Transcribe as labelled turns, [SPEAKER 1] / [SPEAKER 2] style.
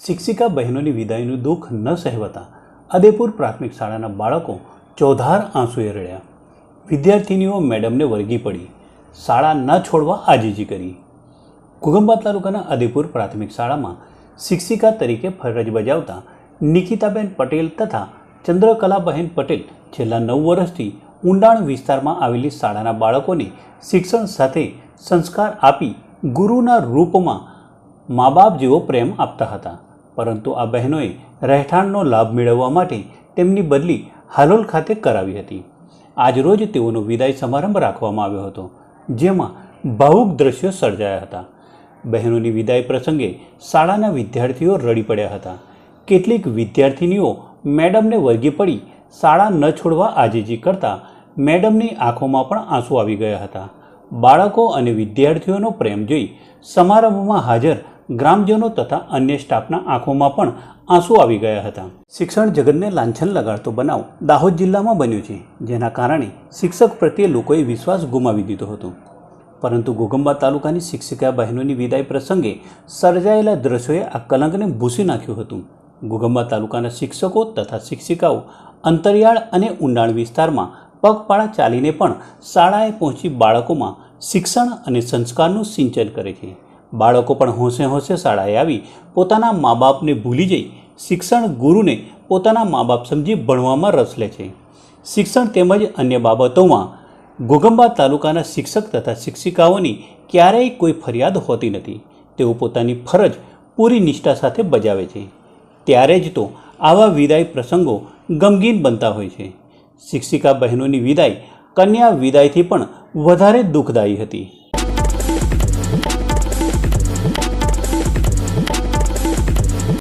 [SPEAKER 1] શિક્ષિકા બહેનોની વિદાયનું દુઃખ ન સહેવાતા આદેપુર પ્રાથમિક શાળાના બાળકો ચોધાર આંસુએ રડ્યા. વિદ્યાર્થીનીઓ મેડમને વળગી પડી, શાળા ન છોડવા આજીજી કરી. ઘોઘંબા તાલુકાના આદેપુર પ્રાથમિક શાળામાં શિક્ષિકા તરીકે ફરજ બજાવતા નિકિતાબેન પટેલ તથા ચંદ્રકલાબહેન પટેલ છેલ્લા 9 વર્ષથી ઊંડાણ વિસ્તારમાં આવેલી શાળાના બાળકોને શિક્ષણ સાથે સંસ્કાર આપી ગુરુના રૂપમાં મા બાપ જેવો પ્રેમ આપતા હતા. પરંતુ આ બહેનોએ રહેઠાણનો લાભ મેળવવા માટે તેમની બદલી હાલોલ ખાતે કરાવી હતી. આજરોજ તેઓનો વિદાય સમારંભ રાખવામાં આવ્યો હતો, જેમાં ભાવુક દ્રશ્યો સર્જાયા હતા. બહેનોની વિદાય પ્રસંગે શાળાના વિદ્યાર્થીઓ રડી પડ્યા હતા. કેટલીક વિદ્યાર્થિનીઓ મેડમને વળગી પડી શાળા ન છોડવા આજીજી કરતા મેડમની આંખોમાં પણ આંસુ આવી ગયા હતા. બાળકો અને વિદ્યાર્થીઓનો પ્રેમ જોઈ સમારંભમાં હાજર ગ્રામજનો તથા અન્ય સ્ટાફના આંખોમાં પણ આંસુ આવી ગયા હતા. શિક્ષણ જગતને લાંછન લગાડતો બનાવ દાહોદ જિલ્લામાં બન્યો છે, જેના કારણે શિક્ષક પ્રત્યે લોકોએ વિશ્વાસ ગુમાવી દીધો હતો. પરંતુ ઘોઘંબા તાલુકાની શિક્ષિકા બહેનોની વિદાય પ્રસંગે સર્જાયેલા દ્રશ્યોએ આ કલંકને ભૂંસી નાખ્યું હતું. ઘોઘંબા તાલુકાના શિક્ષકો તથા શિક્ષિકાઓ અંતરિયાળ અને ઊંડાણ વિસ્તારમાં પગપાળા ચાલીને પણ શાળાએ પહોંચી બાળકોમાં શિક્ષણ અને સંસ્કારનું સિંચન કરે છે. બાળકો પણ હોંશે હોંશે શાળાએ આવી પોતાના મા બાપને ભૂલી જઈ શિક્ષણ ગુરુને પોતાના મા બાપ સમજી ભણવામાં રસ લે છે. શિક્ષણ તેમજ અન્ય બાબતોમાં ઘોઘંબા તાલુકાના શિક્ષક તથા શિક્ષિકાઓની ક્યારેય કોઈ ફરિયાદ હોતી નથી. તેઓ પોતાની ફરજ પૂરી નિષ્ઠા સાથે બજાવે છે. ત્યારે જ તો આવા વિદાય પ્રસંગો ગમગીન બનતા હોય છે. શિક્ષિકા બહેનોની વિદાય કન્યા વિદાયથી પણ વધારે દુઃખદાયી હતી.